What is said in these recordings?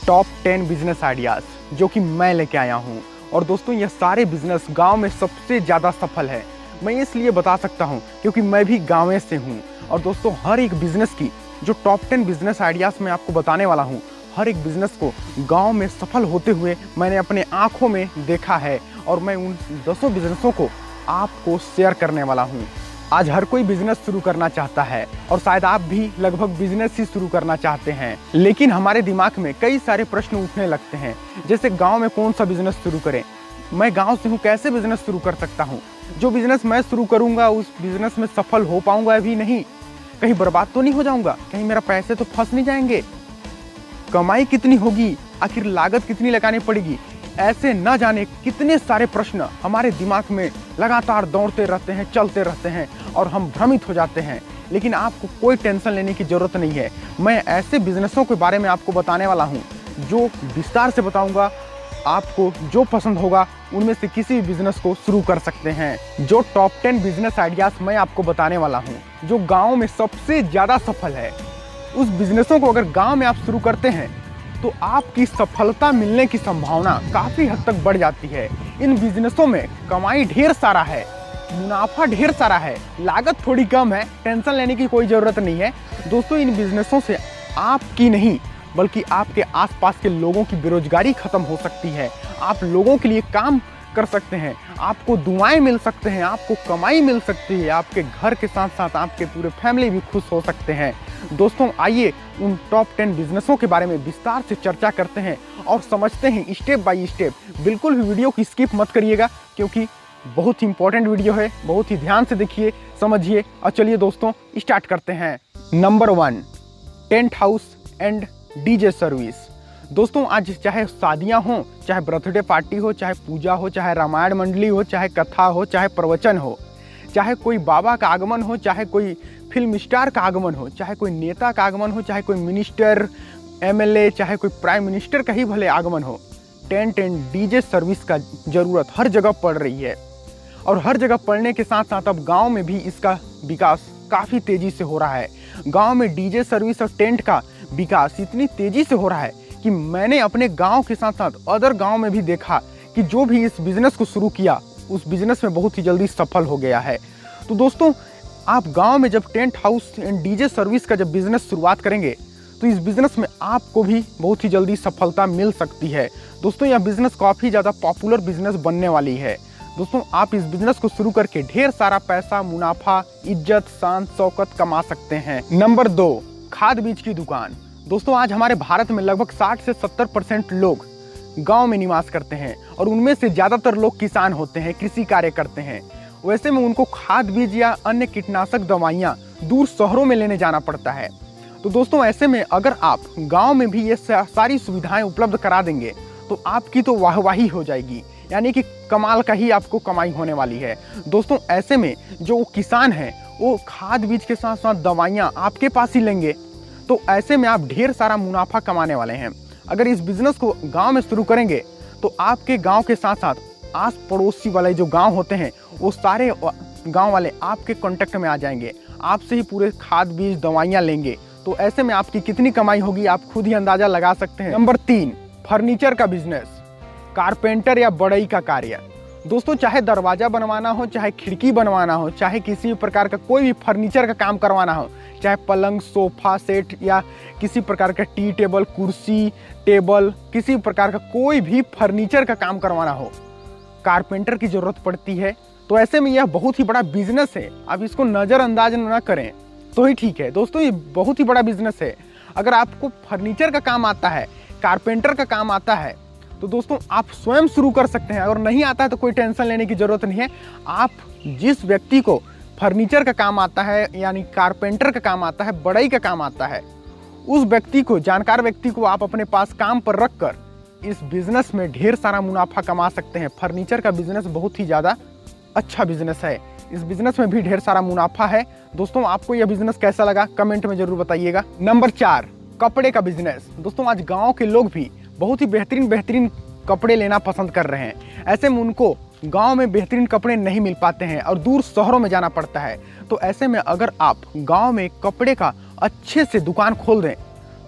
Top 10 business ideas जो कि मैं लेके आया हूँ। और दोस्तों ये सारे बिजनेस गांव में सबसे ज़्यादा सफल है। मैं इसलिए बता सकता हूँ क्योंकि मैं भी गाँव से हूँ। और दोस्तों हर एक बिजनेस की जो टॉप 10 बिजनेस आइडियाज़ मैं आपको बताने वाला हूँ, हर एक बिजनेस को गांव में सफल होते हुए मैंने अपने आँखों में देखा है। और मैं उन 10 बिजनेसों को आपको शेयर करने वाला हूँ। आज हर कोई बिजनेस शुरू करना चाहता है और शायद आप भी लगभग बिजनेस ही शुरू करना चाहते हैं, लेकिन हमारे दिमाग में कई सारे प्रश्न उठने लगते हैं, जैसे गांव में कौन सा बिजनेस शुरू करें, मैं गांव से हूँ, कैसे बिजनेस शुरू कर सकता हूँ, जो बिजनेस मैं शुरू करूँगा उस बिजनेस में सफल हो पाऊंगा भी नहीं, कहीं बर्बाद तो नहीं हो जाऊँगा, कहीं मेरा पैसे तो फंस नहीं जाएंगे, कमाई कितनी होगी, आखिर लागत कितनी लगानी पड़ेगी। ऐसे न जाने कितने सारे प्रश्न हमारे दिमाग में लगातार दौड़ते रहते हैं, चलते रहते हैं और हम भ्रमित हो जाते हैं। लेकिन आपको कोई टेंशन लेने की ज़रूरत नहीं है। मैं ऐसे बिजनेसों के बारे में आपको बताने वाला हूं जो विस्तार से बताऊंगा। आपको जो पसंद होगा उनमें से किसी भी बिजनेस को शुरू कर सकते हैं। जो टॉप 10 बिजनेस आइडियाज़ मैं आपको बताने वाला हूँ जो गाँव में सबसे ज़्यादा सफल है, उस बिजनेसों को अगर गाँव में आप शुरू करते हैं तो आपकी सफलता मिलने की संभावना काफ़ी हद तक बढ़ जाती है। इन बिजनेसों में कमाई ढेर सारा है, मुनाफा ढेर सारा है, लागत थोड़ी कम है, टेंशन लेने की कोई ज़रूरत नहीं है। दोस्तों इन बिजनेसों से आपकी नहीं बल्कि आपके आसपास के लोगों की बेरोजगारी खत्म हो सकती है। आप लोगों के लिए काम कर सकते हैं, आपको दुआएं मिल सकते हैं, आपको कमाई मिल सकती है, आपके घर के साथ साथ आपके पूरे फैमिली भी खुश हो सकते हैं। दोस्तों आइए उन टॉप 10 बिजनेसों के बारे में विस्तार से चर्चा करते हैं और समझते हैं स्टेप बाय स्टेप। बिल्कुल भी वीडियो की स्किप मत करिएगा क्योंकि बहुत ही इंपॉर्टेंट वीडियो है, बहुत ही ध्यान से देखिए, समझिए। और चलिए दोस्तों स्टार्ट करते हैं। Number 1, tent house and DJ service. दोस्तों आज चाहे शादियां हों, चाहे बर्थडे पार्टी हो, चाहे पूजा हो, चाहे रामायण मंडली हो, चाहे कथा हो, चाहे प्रवचन हो, चाहे कोई बाबा का आगमन हो, चाहे कोई फिल्म स्टार का आगमन हो, चाहे कोई नेता का आगमन हो, चाहे कोई मिनिस्टर, एमएलए, चाहे कोई प्राइम मिनिस्टर का ही भले आगमन हो, टेंट एंड डीजे सर्विस का ज़रूरत हर जगह पड़ रही है। और हर जगह पड़ने के साथ साथ अब गांव में भी इसका विकास काफ़ी तेज़ी से हो रहा है। गांव में डीजे सर्विस और टेंट का विकास इतनी तेज़ी से हो रहा है कि मैंने अपने गांव के साथ साथ अदर गांव में भी देखा कि जो भी इस बिज़नेस को शुरू किया उस बिज़नेस में बहुत ही जल्दी सफल हो गया है। तो दोस्तों आप गांव में जब tent house and DJ service का जब बिज़नेस शुरुआत करेंगे तो इस बिज़नेस में आपको भी बहुत ही जल्दी सफलता मिल सकती है। दोस्तों यह बिज़नेस काफ़ी ज़्यादा पॉपुलर बिज़नेस बनने वाली है। दोस्तों आप इस बिज़नेस को शुरू करके ढेर सारा पैसा, मुनाफा, इज्जत, शान, शौकत कमा सकते हैं। नंबर 2, खाद बीज की दुकान। दोस्तों आज हमारे भारत में लगभग 60 से 70% लोग गांव में निवास करते हैं और उनमें से ज़्यादातर लोग किसान होते हैं, कृषि कार्य करते हैं। वैसे में उनको खाद बीज या अन्य कीटनाशक दवाइयाँ दूर शहरों में लेने जाना पड़ता है। तो दोस्तों ऐसे में अगर आप गांव में भी ये सारी सुविधाएं उपलब्ध करा देंगे तो आपकी तो वाहवाही हो जाएगी, यानी कि कमाल का ही आपको कमाई होने वाली है। दोस्तों ऐसे में जो किसान हैं वो खाद बीज के साथ साथ दवाइयाँ आपके पास ही लेंगे, तो ऐसे में आप ढेर सारा मुनाफा कमाने वाले हैं। अगर इस बिज़नेस को गांव में शुरू करेंगे तो आपके गांव के साथ साथ आस पड़ोसी वाले जो गांव होते हैं वो सारे गांव वाले आपके कांटेक्ट में आ जाएंगे, आपसे ही पूरे खाद बीज दवाइयाँ लेंगे। तो ऐसे में आपकी कितनी कमाई होगी आप खुद ही अंदाज़ा लगा सकते हैं। नंबर 3, फर्नीचर का बिजनेस, कारपेंटर या बढ़ई का कार्य। दोस्तों चाहे दरवाज़ा बनवाना हो, चाहे खिड़की बनवाना हो, चाहे किसी भी प्रकार का कोई भी फर्नीचर का काम करवाना हो, चाहे पलंग, सोफ़ा सेट या किसी प्रकार का टी टेबल, कुर्सी टेबल, किसी प्रकार का कोई भी फर्नीचर का काम करवाना हो, कारपेंटर की ज़रूरत पड़ती है। तो ऐसे में यह बहुत ही बड़ा बिजनेस है, आप इसको नज़रअंदाज ना करें तो ही ठीक है। दोस्तों ये बहुत ही बड़ा बिजनेस है। अगर आपको फर्नीचर का काम आता है, कारपेंटर का काम आता है तो दोस्तों आप स्वयं शुरू कर सकते हैं। अगर नहीं आता है तो कोई टेंशन लेने की ज़रूरत नहीं है। आप जिस व्यक्ति को फर्नीचर का काम आता है, यानी कारपेंटर का काम आता है, बढ़ई का काम आता है, उस व्यक्ति को, जानकार व्यक्ति को आप अपने पास काम पर रख कर इस बिज़नेस में ढेर सारा मुनाफा कमा सकते हैं। फर्नीचर का बिज़नेस बहुत ही ज़्यादा अच्छा बिज़नेस है, इस बिज़नेस में भी ढेर सारा मुनाफा है। दोस्तों आपको यह बिज़नेस कैसा लगा कमेंट में ज़रूर बताइएगा। नंबर 4, कपड़े का बिज़नेस। दोस्तों आज गाँव के लोग भी बहुत ही बेहतरीन कपड़े लेना पसंद कर रहे हैं। ऐसे में उनको गांव में बेहतरीन कपड़े नहीं मिल पाते हैं और दूर शहरों में जाना पड़ता है। तो ऐसे में अगर आप गांव में कपड़े का अच्छे से दुकान खोल दें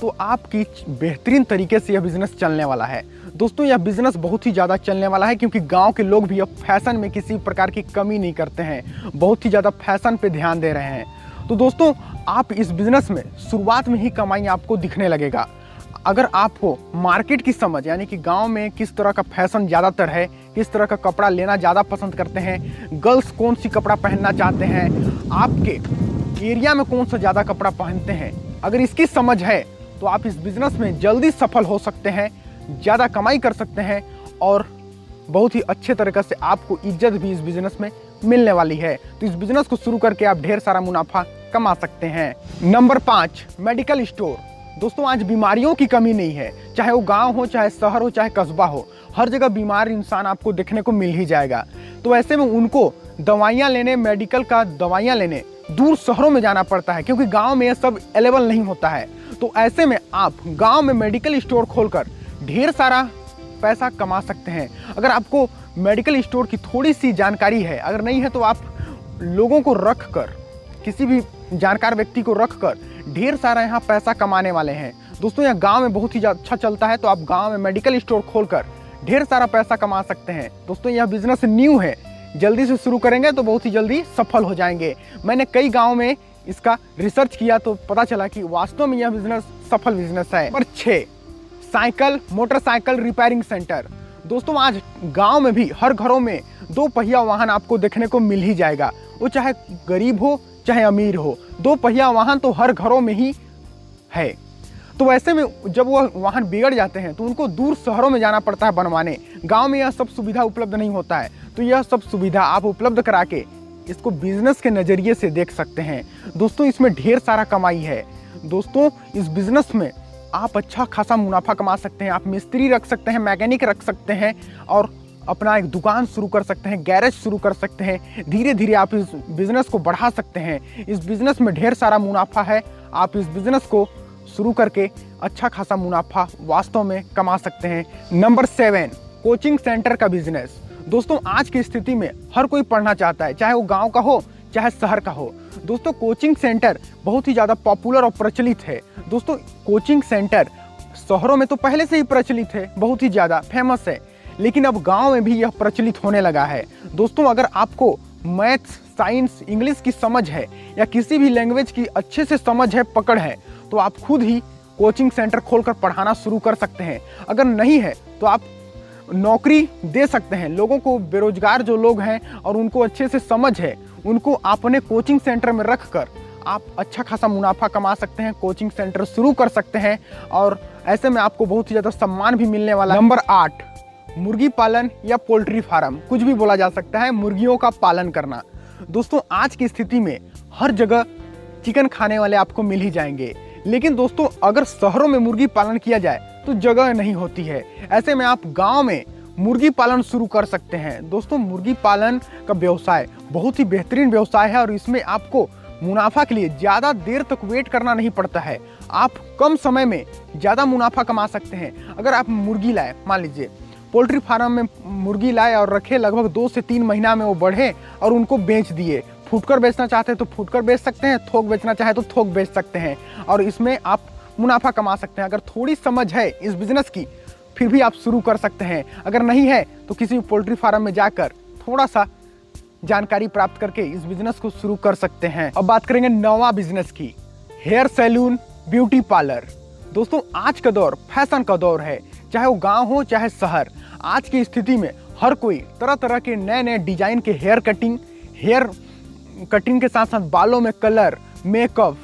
तो आपकी बेहतरीन तरीके से यह बिज़नेस चलने वाला है। दोस्तों यह बिज़नेस बहुत ही ज़्यादा चलने वाला है क्योंकि गांव के लोग भी अब फैशन में किसी प्रकार की कमी नहीं करते हैं, बहुत ही ज़्यादा फैशन पे ध्यान दे रहे हैं। तो दोस्तों आप इस बिज़नेस में शुरुआत में ही कमाई आपको दिखने लगेगा। अगर आपको मार्केट की समझ, यानी कि गांव में किस तरह का फैशन ज़्यादातर है, किस तरह का कपड़ा लेना ज़्यादा पसंद करते हैं, गर्ल्स कौन सी कपड़ा पहनना चाहते हैं, आपके एरिया में कौन सा ज़्यादा कपड़ा पहनते हैं, अगर इसकी समझ है तो आप इस बिज़नेस में जल्दी सफल हो सकते हैं, ज़्यादा कमाई कर सकते हैं और बहुत ही अच्छे तरीके से आपको इज्जत भी इस बिज़नेस में मिलने वाली है। तो इस बिज़नेस को शुरू करके आप ढेर सारा मुनाफा कमा सकते हैं। Number 5, medical store. दोस्तों आज बीमारियों की कमी नहीं है, चाहे वो गांव हो, चाहे शहर हो, चाहे कस्बा हो, हर जगह बीमार इंसान आपको देखने को मिल ही जाएगा। तो ऐसे में उनको दवाइयाँ लेने, मेडिकल का दवाइयाँ लेने दूर शहरों में जाना पड़ता है क्योंकि गांव में ये सब अवेलेबल नहीं होता है। तो ऐसे में आप गांव में मेडिकल स्टोर खोलकर ढेर सारा पैसा कमा सकते हैं। अगर आपको मेडिकल स्टोर की थोड़ी सी जानकारी है, अगर नहीं है तो आप लोगों को रख कर, किसी भी जानकार व्यक्ति को रख कर ढेर सारा यहाँ पैसा कमाने वाले हैं। दोस्तों यहाँ गांव में बहुत ही अच्छा चलता है, तो आप गांव में मेडिकल स्टोर खोलकर ढेर सारा पैसा कमा सकते हैं। दोस्तों यह बिज़नेस न्यू है, जल्दी से शुरू करेंगे तो बहुत ही जल्दी सफल हो जाएंगे। मैंने कई गाँव में इसका रिसर्च किया तो पता चला कि वास्तव में यह बिज़नेस सफल बिज़नेस है। Number 6, cycle motorcycle repairing centre. दोस्तों आज गांव में भी हर घरों में 2 पहिया वाहन आपको देखने को मिल ही जाएगा, वो चाहे गरीब हो चाहे अमीर हो, 2 पहिया वाहन तो हर घरों में ही है। तो ऐसे में जब वह वाहन बिगड़ जाते हैं तो उनको दूर शहरों में जाना पड़ता है बनवाने, गांव में यह सब सुविधा उपलब्ध नहीं होता है। तो यह सब सुविधा आप उपलब्ध करा के इसको बिजनेस के नज़रिए से देख सकते हैं। दोस्तों इसमें ढेर सारा कमाई है। दोस्तों इस बिज़नेस में आप अच्छा खासा मुनाफा कमा सकते हैं। आप मिस्त्री रख सकते हैं, मैकेनिक रख सकते हैं और अपना एक दुकान शुरू कर सकते हैं, गैरेज शुरू कर सकते हैं। धीरे धीरे आप इस बिज़नेस को बढ़ा सकते हैं। इस बिज़नेस में ढेर सारा मुनाफा है। आप इस बिज़नेस को शुरू करके अच्छा खासा मुनाफा वास्तव में कमा सकते हैं। नंबर 7, कोचिंग सेंटर का बिज़नेस। दोस्तों आज की स्थिति में हर कोई पढ़ना चाहता है, चाहे वो गाँव का हो चाहे शहर का हो। दोस्तों कोचिंग सेंटर बहुत ही ज़्यादा पॉपुलर और प्रचलित है। दोस्तों कोचिंग सेंटर शहरों में तो पहले से ही प्रचलित है, बहुत ही ज़्यादा फेमस है, लेकिन अब गांव में भी यह प्रचलित होने लगा है। दोस्तों अगर आपको मैथ्स, साइंस, इंग्लिश की समझ है या किसी भी लैंग्वेज की अच्छे से समझ है, पकड़ है, तो आप खुद ही कोचिंग सेंटर खोलकर पढ़ाना शुरू कर सकते हैं। अगर नहीं है तो आप नौकरी दे सकते हैं लोगों को। बेरोजगार जो लोग हैं और उनको अच्छे से समझ है, उनको अपने कोचिंग सेंटर में रख कर आप अच्छा खासा मुनाफा कमा सकते हैं, कोचिंग सेंटर शुरू कर सकते हैं और ऐसे में आपको बहुत ही ज़्यादा सम्मान भी मिलने वाला है। नंबर 8, मुर्गी पालन या पोल्ट्री फार्म, कुछ भी बोला जा सकता है, मुर्गियों का पालन करना। दोस्तों आज की स्थिति में हर जगह चिकन खाने वाले आपको मिल ही जाएंगे, लेकिन दोस्तों अगर शहरों में मुर्गी पालन किया जाए तो जगह नहीं होती है। ऐसे में आप गाँव में मुर्गी पालन शुरू कर सकते हैं। दोस्तों मुर्गी पालन का व्यवसाय बहुत ही बेहतरीन व्यवसाय है और इसमें आपको मुनाफा के लिए ज़्यादा देर तक वेट करना नहीं पड़ता है। आप कम समय में ज़्यादा मुनाफा कमा सकते हैं। अगर आप मुर्गी लाए, मान लीजिए पोल्ट्री फार्म में मुर्गी लाए और रखे, लगभग 2 से 3 महीना में वो बढ़े और उनको बेच दिए। फुटकर बेचना चाहते हैं तो फुटकर बेच सकते हैं, थोक बेचना चाहे तो थोक बेच सकते हैं और इसमें आप मुनाफा कमा सकते हैं। अगर थोड़ी समझ है इस बिज़नेस की फिर भी आप शुरू कर सकते हैं। अगर नहीं है तो किसी पोल्ट्री फार्म में जाकर थोड़ा सा जानकारी प्राप्त करके इस बिज़नेस को शुरू कर सकते हैं। अब बात करेंगे 9वां बिज़नेस की, हेयर सैलून, ब्यूटी पार्लर। दोस्तों आज का दौर फैशन का दौर है, चाहे वो गांव हो चाहे शहर। आज की स्थिति में हर कोई तरह तरह के नए नए डिजाइन के हेयर कटिंग के साथ साथ बालों में कलर, मेकअप,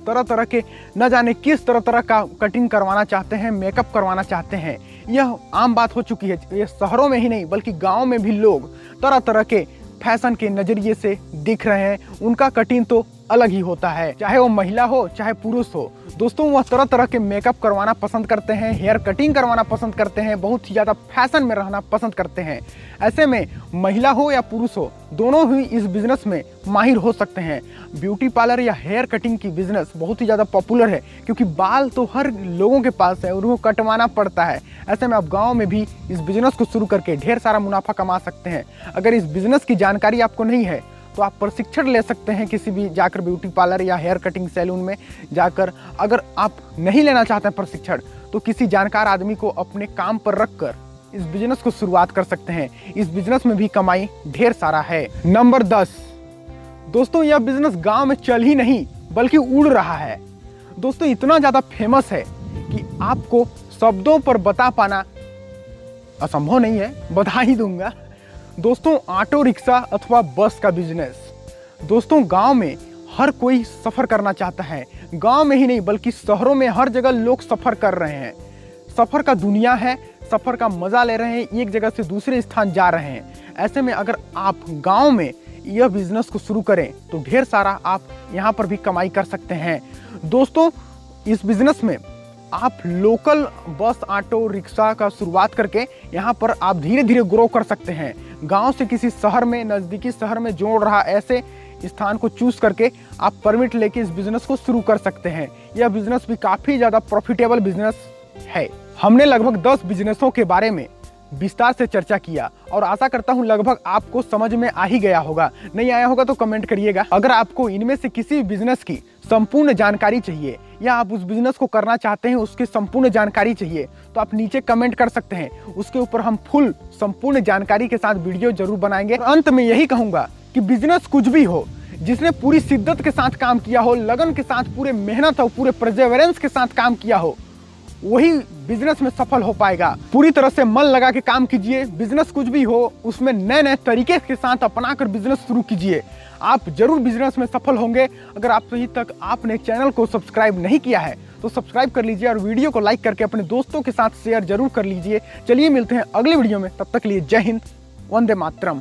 तरह तरह के न जाने किस तरह का कटिंग करवाना चाहते हैं, मेकअप करवाना चाहते हैं। यह आम बात हो चुकी है। ये शहरों में ही नहीं बल्कि गांव में भी लोग तरह तरह के फैशन के नज़रिए से दिख रहे हैं। उनका कटिंग तो अलग ही होता है, चाहे वो महिला हो चाहे पुरुष हो। दोस्तों वह तरह तरह के मेकअप करवाना पसंद करते हैं, हेयर कटिंग करवाना पसंद करते हैं, बहुत ही ज़्यादा फैशन में रहना पसंद करते हैं। ऐसे में महिला हो या पुरुष हो, दोनों ही इस बिज़नेस में माहिर हो सकते हैं। ब्यूटी पार्लर या हेयर कटिंग की बिज़नेस बहुत ही ज़्यादा पॉपुलर है क्योंकि बाल तो हर लोगों के पास है और उनको कटवाना पड़ता है। ऐसे में आप गाँव में भी इस बिज़नेस को शुरू करके ढेर सारा मुनाफा कमा सकते हैं। अगर इस बिज़नेस की जानकारी आपको नहीं है तो आप प्रशिक्षण ले सकते हैं किसी भी जाकर ब्यूटी पार्लर या हेयर कटिंग सैलून में जाकर। अगर आप नहीं लेना चाहते हैं प्रशिक्षण तो किसी जानकार आदमी को अपने काम पर रखकर इस बिजनेस को शुरुआत कर सकते हैं। इस बिजनेस में भी कमाई ढेर सारा है। नंबर 10, दोस्तों यह बिजनेस गांव में चल ही नहीं बल्कि उड़ रहा है। दोस्तों इतना ज़्यादा फेमस है कि आपको शब्दों पर बता पाना असंभव नहीं है, बता ही दूंगा। दोस्तों ऑटो रिक्शा अथवा बस का बिजनेस। दोस्तों गांव में हर कोई सफ़र करना चाहता है, गांव में ही नहीं बल्कि शहरों में हर जगह लोग सफ़र कर रहे हैं। सफ़र का दुनिया है, सफ़र का मज़ा ले रहे हैं, एक जगह से दूसरे स्थान जा रहे हैं। ऐसे में अगर आप गांव में यह बिजनेस को शुरू करें तो ढेर सारा आप यहाँ पर भी कमाई कर सकते हैं। दोस्तों इस बिजनेस में आप लोकल बस ऑटो रिक्शा का शुरुआत करके यहाँ पर आप धीरे धीरे ग्रो कर सकते हैं। गांव से किसी शहर में, नज़दीकी शहर में जोड़ रहा ऐसे स्थान को चूज करके आप परमिट लेके इस बिजनेस को शुरू कर सकते हैं। यह बिजनेस भी काफ़ी ज़्यादा प्रॉफिटेबल बिजनेस है। हमने लगभग 10 बिजनेसों के बारे में विस्तार से चर्चा किया और आशा करता हूं लगभग आपको समझ में आ ही गया होगा। नहीं आया होगा तो कमेंट करिएगा। अगर आपको इनमें से किसी भी बिजनेस की संपूर्ण जानकारी चाहिए या आप उस बिजनेस को करना चाहते हैं उसकी संपूर्ण जानकारी चाहिए तो आप नीचे कमेंट कर सकते हैं। उसके ऊपर हम फुल संपूर्ण जानकारी के साथ वीडियो जरूर बनाएंगे। अंत में यही कहूँगा कि बिजनेस कुछ भी हो, जिसने पूरी शिद्दत के साथ काम किया हो, लगन के साथ, पूरे मेहनत और पूरे परसेवरेंस के साथ काम किया हो, वही बिजनेस में सफल हो पाएगा। पूरी तरह से मन लगा के काम कीजिए। बिजनेस कुछ भी हो उसमें नए नए तरीके के साथ अपनाकर बिजनेस शुरू कीजिए, आप जरूर बिजनेस में सफल होंगे। अगर आप अभी तक आपने चैनल को सब्सक्राइब नहीं किया है तो सब्सक्राइब कर लीजिए और वीडियो को लाइक करके अपने दोस्तों के साथ शेयर जरूर कर लीजिए। चलिए मिलते हैं अगले वीडियो में, तब तक के लिए जय हिंद, वंदे मातरम।